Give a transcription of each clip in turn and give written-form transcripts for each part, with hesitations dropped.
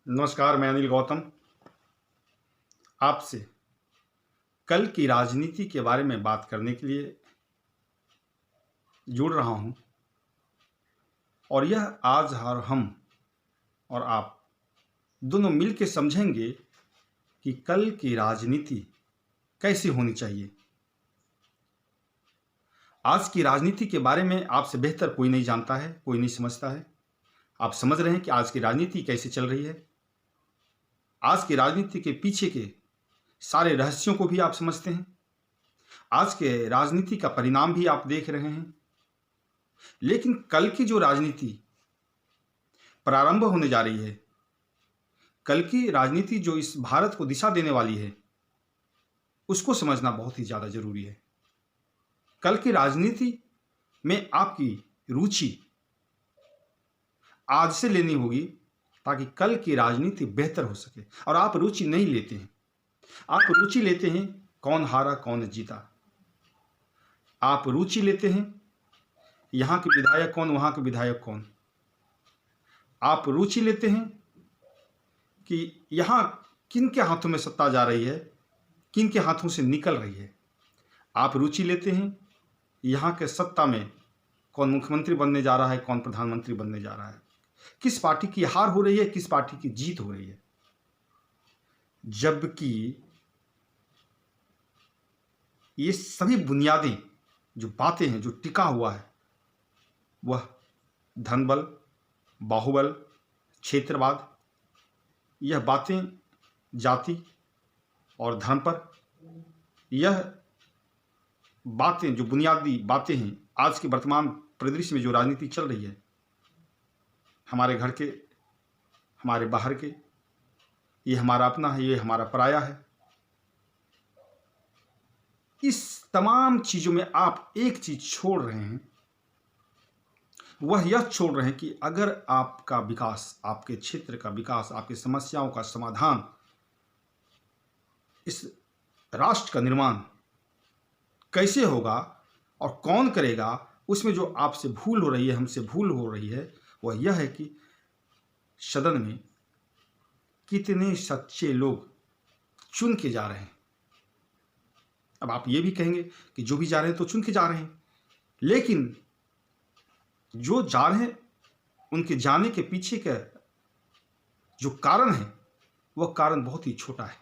नमस्कार, मैं अनिल गौतम आपसे कल की राजनीति के बारे में बात करने के लिए जुड़ रहा हूं। और यह आज हम और आप दोनों मिलकर समझेंगे कि कल की राजनीति कैसी होनी चाहिए। आज की राजनीति के बारे में आपसे बेहतर कोई नहीं जानता है, कोई नहीं समझता है। आप समझ रहे हैं कि आज की राजनीति कैसे चल रही है। आज की राजनीति के पीछे के सारे रहस्यों को भी आप समझते हैं। आज के राजनीति का परिणाम भी आप देख रहे हैं। लेकिन कल की जो राजनीति प्रारंभ होने जा रही है, कल की राजनीति जो इस भारत को दिशा देने वाली है, उसको समझना बहुत ही ज़्यादा जरूरी है। कल की राजनीति में आपकी रुचि आज से लेनी होगी ताकि कल की राजनीति बेहतर हो सके। और आप रुचि नहीं लेते हैं, आप रुचि लेते हैं कौन हारा कौन जीता। आप रुचि लेते हैं यहाँ के विधायक कौन, वहाँ के विधायक कौन। आप रुचि लेते हैं कि यहाँ किन के हाथों में सत्ता जा रही है, किन के हाथों से निकल रही है। आप रुचि लेते हैं यहाँ के सत्ता में कौन मुख्यमंत्री बनने जा रहा है, कौन प्रधानमंत्री बनने जा रहा है, किस पार्टी की हार हो रही है, किस पार्टी की जीत हो रही है। जबकि ये सभी बुनियादी जो बातें हैं, जो टिका हुआ है, वह धनबल, बाहुबल, क्षेत्रवाद, यह बातें जाति और धर्म पर, यह बातें जो बुनियादी बातें हैं आज के वर्तमान परिदृश्य में जो राजनीति चल रही है, हमारे घर के, हमारे बाहर के, ये हमारा अपना है, ये हमारा पराया है। इस तमाम चीज़ों में आप एक चीज़ छोड़ रहे हैं, वह यह छोड़ रहे हैं कि अगर आपका विकास, आपके क्षेत्र का विकास, आपकी समस्याओं का समाधान, इस राष्ट्र का निर्माण कैसे होगा और कौन करेगा, उसमें जो आपसे भूल हो रही है, हमसे भूल हो रही है, वह यह है कि सदन में कितने सच्चे लोग चुन के जा रहे हैं। अब आप ये भी कहेंगे कि जो भी जा रहे हैं तो चुन के जा रहे हैं, लेकिन जो जा रहे हैं उनके जाने के पीछे का जो कारण है, वह कारण बहुत ही छोटा है,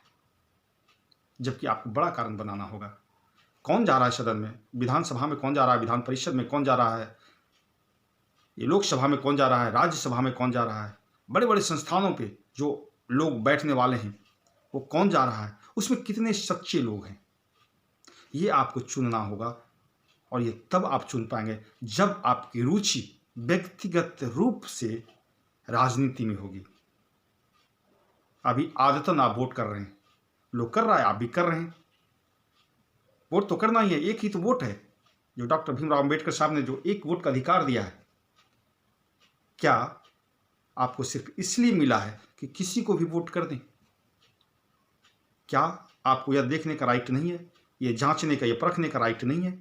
जबकि आपको बड़ा कारण बनाना होगा। कौन जा रहा है सदन में, विधानसभा में कौन जा रहा है, विधान परिषद में कौन जा रहा है, ये लोकसभा में कौन जा रहा है, राज्यसभा में कौन जा रहा है, बड़े बड़े संस्थानों पे जो लोग बैठने वाले हैं वो कौन जा रहा है, उसमें कितने सच्चे लोग हैं, ये आपको चुनना होगा। और ये तब आप चुन पाएंगे जब आपकी रुचि व्यक्तिगत रूप से राजनीति में होगी। अभी आदतन आप वोट कर रहे हैं, लोग कर रहा है, आप भी कर रहे हैं। वोट तो करना ही है, एक ही तो वोट है जो डॉक्टर भीमराव अंबेडकर साहब ने जो एक वोट का अधिकार दिया है। क्या आपको सिर्फ इसलिए मिला है कि किसी को भी वोट कर दें? क्या आपको यह देखने का राइट नहीं है, यह जांचने का, यह परखने का राइट नहीं है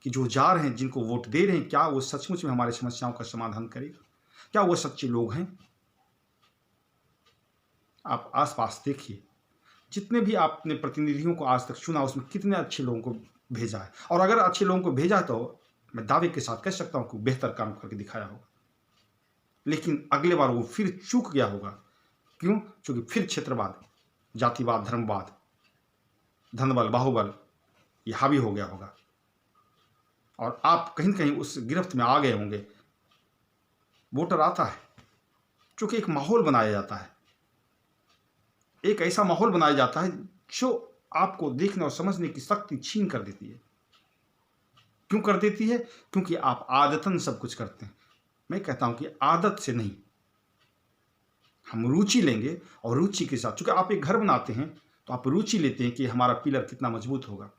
कि जो जा रहे हैं, जिनको वोट दे रहे हैं, क्या वो सचमुच में हमारी समस्याओं का समाधान करेगा, क्या वो सच्चे लोग हैं? आप आसपास देखिए, जितने भी आपने प्रतिनिधियों को आज तक चुना, उसमें कितने अच्छे लोगों को भेजा है। और अगर अच्छे लोगों को भेजा है तो मैं दावे के साथ कह सकता हूँ कि बेहतर काम करके दिखाया होगा। लेकिन अगले बार वो फिर चूक गया होगा। क्यों? क्योंकि फिर क्षेत्रवाद, जातिवाद, धर्मवाद, धनबल, बाहुबल ये हावी हो गया होगा और आप कहीं न कहीं उस गिरफ्त में आ गए होंगे। वोटर आता है क्योंकि एक माहौल बनाया जाता है, एक ऐसा माहौल बनाया जाता है जो आपको देखने और समझने की शक्ति छीन कर देती है। क्यों कर देती है? क्योंकि आप आदतन सब कुछ करते हैं। मैं कहता हूं कि आदत से नहीं, हम रुचि लेंगे और रुचि के साथ, चूंकि आप एक घर बनाते हैं तो आप रुचि लेते हैं कि हमारा पिलर कितना मजबूत होगा,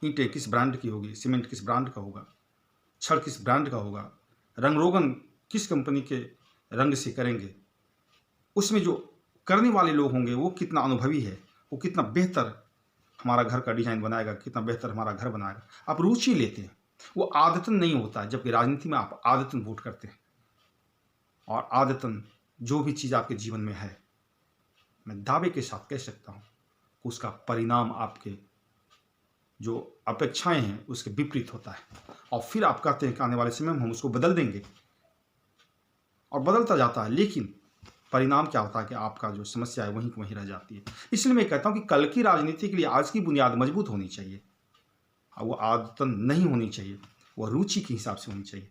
ईंटें किस ब्रांड की होगी, सीमेंट किस ब्रांड का होगा, छड़ किस ब्रांड का होगा, रंग रोगन किस कंपनी के रंग से करेंगे, उसमें जो करने वाले लोग होंगे वो कितना अनुभवी है, वो कितना बेहतर हमारा घर का डिजाइन बनाएगा, कितना बेहतर हमारा घर बनाएगा। आप रुचि लेते हैं, वो आदतन नहीं होता है। जबकि राजनीति में आप आदतन वोट करते हैं और आदतन जो भी चीज़ आपके जीवन में है, मैं दावे के साथ कह सकता हूँ कि उसका परिणाम आपके जो अपेक्षाएं हैं उसके विपरीत होता है। और फिर आप कहते हैं कि आने वाले समय में हम उसको बदल देंगे, और बदलता जाता है, लेकिन परिणाम क्या होता है कि आपका जो समस्या है वहीं की वहीं रह जाती है। इसलिए मैं कहता हूं कि कल की राजनीति के लिए आज की बुनियाद मजबूत होनी चाहिए। वो आदतन नहीं होनी चाहिए, वो रुचि के हिसाब से होनी चाहिए।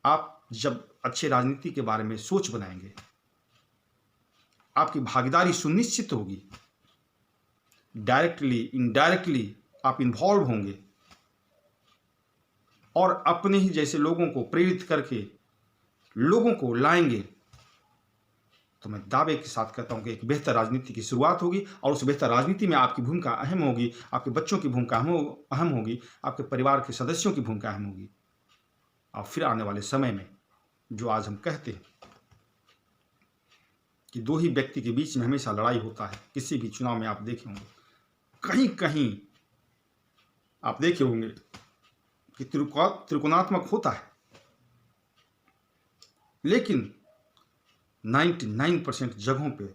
आप जब अच्छे राजनीति के बारे में सोच बनाएंगे, आपकी भागीदारी सुनिश्चित होगी, डायरेक्टली इनडायरेक्टली आप इन्वॉल्व होंगे, और अपने ही जैसे लोगों को प्रेरित करके लोगों को लाएंगे, तो मैं दावे के साथ कहता हूं कि एक बेहतर राजनीति की शुरुआत होगी। और उस बेहतर राजनीति में आपकी भूमिका अहम होगी, आपके बच्चों की भूमिका अहम होगी, आपके परिवार के सदस्यों की भूमिका अहम होगी। और फिर आने वाले समय में जो आज हम कहते हैं कि दो ही व्यक्ति के बीच में हमेशा लड़ाई होता है, किसी भी चुनाव में आप देखे होंगे, कहीं कहीं आप देखे होंगे कि त्रिकोणात्मक होता है, लेकिन 99% जगहों पे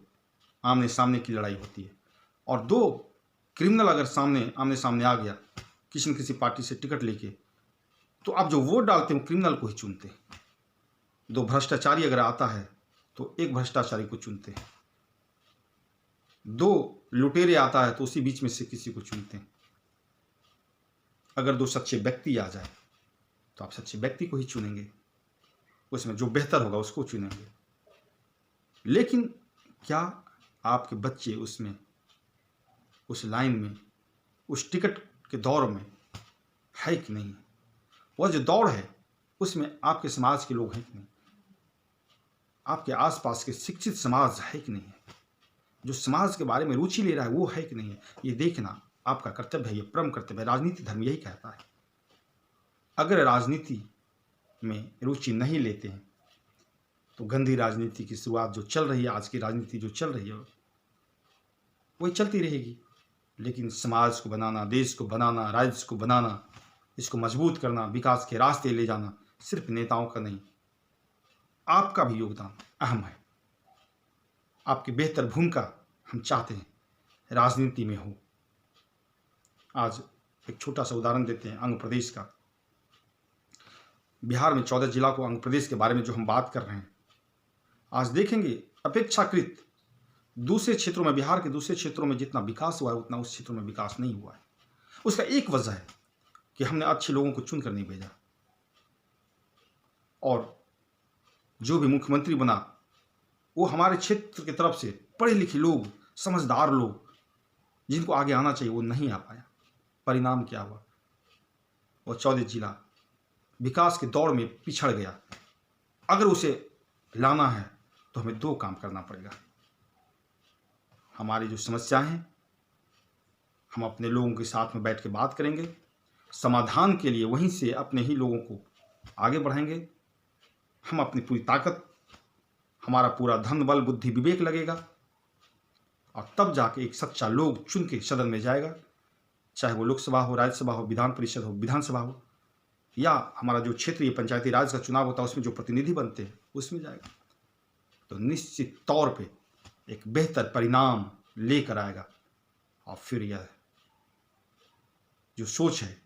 आमने सामने की लड़ाई होती है। और दो क्रिमिनल अगर आमने सामने आ गया किसी न किसी पार्टी से टिकट लेके, तो आप जो वोट डालते हैं क्रिमिनल को ही चुनते हैं। दो भ्रष्टाचारी अगर आता है तो एक भ्रष्टाचारी को चुनते हैं। दो लुटेरे आता है तो उसी बीच में से किसी को चुनते हैं। अगर दो सच्चे व्यक्ति आ जाए तो आप सच्चे व्यक्ति को ही चुनेंगे, उसमें जो बेहतर होगा उसको चुनेंगे। लेकिन क्या आपके बच्चे उसमें, उस लाइन में, उस टिकट के दौर में है कि नहीं? वह जो दौड़ है उसमें आपके समाज के लोग हैं कि नहीं? आपके आसपास के शिक्षित समाज है कि नहीं है? जो समाज के बारे में रुचि ले रहा है वो है कि नहीं है? ये देखना आपका कर्तव्य है, ये परम कर्तव्य है। राजनीति धर्म यही कहता है। अगर राजनीति में रुचि नहीं लेते हैं तो गंदी राजनीति की शुरुआत जो चल रही है, आज की राजनीति जो चल रही है वही चलती रहेगी। लेकिन समाज को बनाना, देश को बनाना, राज्य को बनाना, इसको मजबूत करना, विकास के रास्ते ले जाना सिर्फ नेताओं का नहीं, आपका भी योगदान अहम है। आपकी बेहतर भूमिका हम चाहते हैं राजनीति में हो। आज एक छोटा सा उदाहरण देते हैं अंग प्रदेश का। बिहार में 14 जिला को अंग प्रदेश के बारे में जो हम बात कर रहे हैं, आज देखेंगे अपेक्षाकृत दूसरे क्षेत्रों में, बिहार के दूसरे क्षेत्रों में जितना विकास हुआ है उतना उस क्षेत्रों में विकास नहीं हुआ है। उसका एक वजह है कि हमने अच्छे लोगों को चुनकर नहीं भेजा, और जो भी मुख्यमंत्री बना वो हमारे क्षेत्र की तरफ से पढ़े लिखे लोग, समझदार लोग, जिनको आगे आना चाहिए वो नहीं आ पाया। परिणाम क्या हुआ? वो 14 जिला विकास के दौर में पिछड़ गया। अगर उसे लाना है तो हमें दो काम करना पड़ेगा। हमारी जो समस्याएं हैं हम अपने लोगों के साथ में बैठ के बात करेंगे, समाधान के लिए वहीं से अपने ही लोगों को आगे बढ़ाएंगे। हम अपनी पूरी ताकत, हमारा पूरा धन बल बुद्धि विवेक लगेगा, और तब जाके एक सच्चा लोग चुन के सदन में जाएगा, चाहे वो लोकसभा हो, राज्यसभा हो, विधान परिषद हो, विधानसभा हो, या हमारा जो क्षेत्रीय पंचायती राज का चुनाव होता है उसमें जो प्रतिनिधि बनते हैं उसमें जाएगा, तो निश्चित तौर पे एक बेहतर परिणाम लेकर आएगा। और फिर यह जो सोच है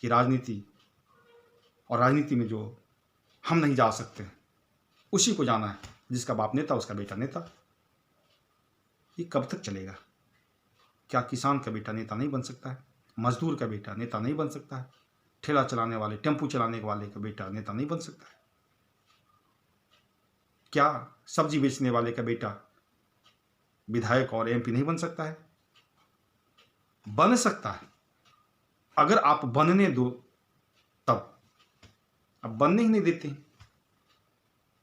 कि राजनीति और राजनीति में जो हम नहीं जा सकते उसी को जाना है, जिसका बाप नेता उसका बेटा नेता, ये कब तक चलेगा? क्या किसान का बेटा नेता नहीं बन सकता है? मजदूर का बेटा नेता नहीं बन सकता है? ठेला चलाने वाले, टेम्पू चलाने वाले का बेटा नेता नहीं बन सकता है? क्या सब्जी बेचने वाले का बेटा विधायक और एमपी नहीं बन सकता है? बन सकता है, अगर आप बनने दो तब। अब बनने ही नहीं देते हैं,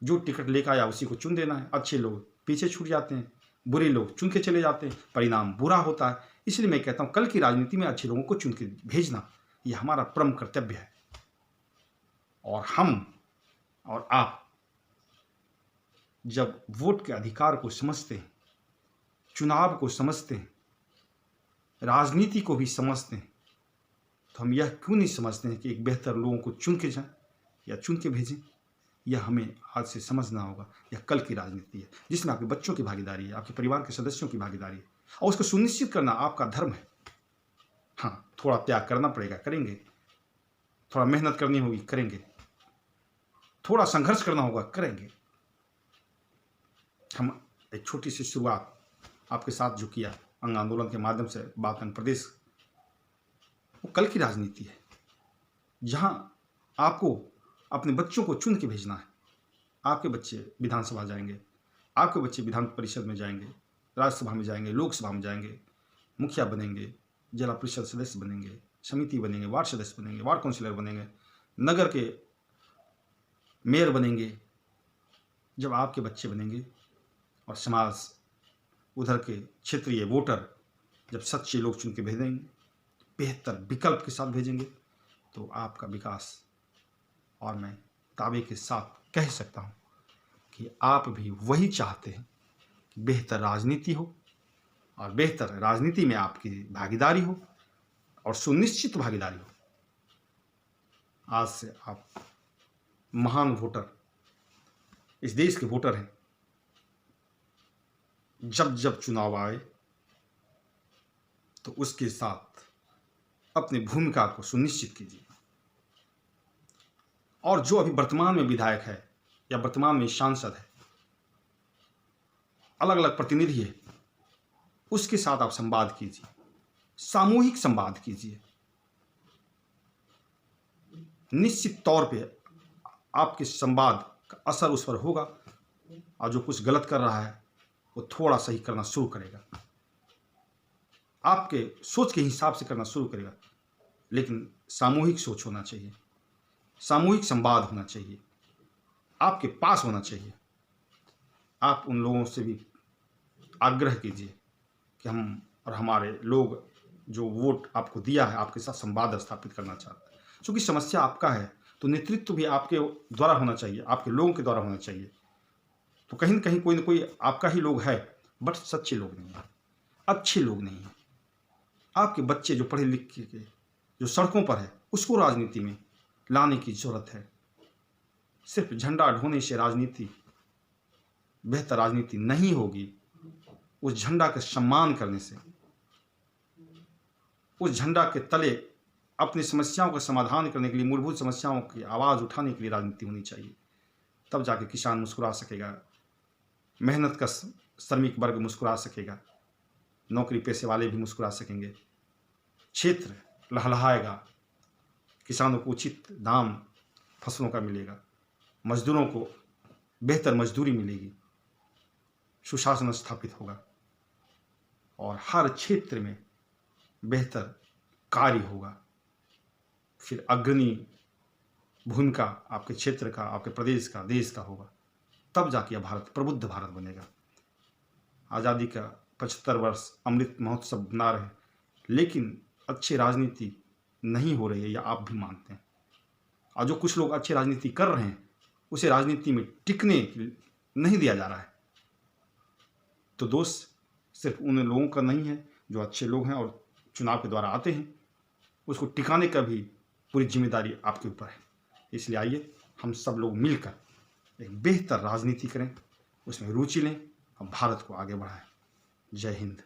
जो टिकट लेकर आया उसी को चुन देना है। अच्छे लोग पीछे छूट जाते हैं, बुरे लोग चुन के चले जाते हैं, परिणाम बुरा होता है। इसलिए मैं कहता हूं कल की राजनीति में अच्छे लोगों को चुन के भेजना यह हमारा परम कर्तव्य है। और हम और आप जब वोट के अधिकार को समझते हैं, चुनाव को समझते हैं, राजनीति को भी समझते हैं, तो हम यह क्यों नहीं समझते हैं कि एक बेहतर लोगों को चुन के जाएं या चुन के भेजें? यह हमें आज से समझना होगा। यह कल की राजनीति है जिसमें आपके बच्चों की भागीदारी है, आपके परिवार के सदस्यों की भागीदारी है, और उसको सुनिश्चित करना आपका धर्म है। हाँ, थोड़ा त्याग करना पड़ेगा, करेंगे। थोड़ा मेहनत करनी होगी, करेंगे। थोड़ा संघर्ष करना होगा, करेंगे। हम एक छोटी सी शुरुआत आपके साथ जो किया अंग आंदोलन के माध्यम से बात अंग प्रदेश, वो कल की राजनीति है जहां आपको अपने बच्चों को चुन के भेजना है। आपके बच्चे विधानसभा जाएंगे, आपके बच्चे विधान परिषद में जाएंगे, राज्यसभा में जाएंगे, लोकसभा में जाएंगे, मुखिया बनेंगे, जिला परिषद सदस्य बनेंगे, समिति बनेंगे, वार्ड सदस्य बनेंगे, वार्ड काउंसिलर बनेंगे, नगर के मेयर बनेंगे। जब आपके बच्चे बनेंगे और समाज उधर के क्षेत्रीय वोटर जब सच्चे लोग चुन के भेजेंगे, बेहतर विकल्प के साथ भेजेंगे, तो आपका विकास, और मैं दावे के साथ कह सकता हूं कि आप भी वही चाहते हैं कि बेहतर राजनीति हो, और बेहतर राजनीति में आपकी भागीदारी हो और सुनिश्चित भागीदारी हो। आज से आप महान वोटर, इस देश के वोटर हैं। जब जब चुनाव आए तो उसके साथ अपनी भूमिका को सुनिश्चित कीजिए। और जो अभी वर्तमान में विधायक है या वर्तमान में सांसद है, अलग अलग प्रतिनिधि है, उसके साथ आप संवाद कीजिए, सामूहिक संवाद कीजिए। निश्चित तौर पे आपके संवाद का असर उस पर होगा, और जो कुछ गलत कर रहा है वो थोड़ा सही करना शुरू करेगा, आपके सोच के हिसाब से करना शुरू करेगा। लेकिन सामूहिक सोच होना चाहिए, सामूहिक संवाद होना चाहिए, आपके पास होना चाहिए। आप उन लोगों से भी आग्रह कीजिए कि हम और हमारे लोग जो वोट आपको दिया है आपके साथ संवाद स्थापित करना चाहते हैं। क्योंकि समस्या आपका है तो नेतृत्व भी आपके द्वारा होना चाहिए, आपके लोगों के द्वारा होना चाहिए। तो कहीं न कहीं कोई न कोई आपका ही लोग है, बट सच्चे लोग नहीं हैं, अच्छे लोग नहीं हैं। आपके बच्चे जो पढ़े लिखे के जो सड़कों पर है, उसको राजनीति में लाने की जरूरत है। सिर्फ झंडा ढोने से राजनीति, बेहतर राजनीति नहीं होगी। उस झंडा का सम्मान करने से, उस झंडा के तले अपनी समस्याओं का समाधान करने के लिए, मूलभूत समस्याओं की आवाज़ उठाने के लिए राजनीति होनी चाहिए। तब जाके किसान मुस्कुरा सकेगा, मेहनत का श्रमिक वर्ग मुस्कुरा सकेगा, नौकरी पेशे वाले भी मुस्कुरा सकेंगे, क्षेत्र लहलहाएगा, किसानों को उचित दाम फसलों का मिलेगा, मजदूरों को बेहतर मजदूरी मिलेगी, सुशासन स्थापित होगा, और हर क्षेत्र में बेहतर कार्य होगा। फिर अग्रणी भूमिका आपके क्षेत्र का, आपके प्रदेश का, देश का होगा। तब जाके भारत प्रबुद्ध भारत बनेगा। आज़ादी का 75 वर्ष अमृत महोत्सव बना रहे, लेकिन अच्छी राजनीति नहीं हो रही है, या आप भी मानते हैं। और जो कुछ लोग अच्छी राजनीति कर रहे हैं उसे राजनीति में टिकने नहीं दिया जा रहा है। तो दोष सिर्फ उन लोगों का नहीं है जो अच्छे लोग हैं और चुनाव के द्वारा आते हैं, उसको टिकाने का भी पूरी जिम्मेदारी आपके ऊपर है। इसलिए आइए हम सब लोग मिलकर एक बेहतर राजनीति करें, उसमें रुचि लें और भारत को आगे बढ़ाएं। जय हिंद।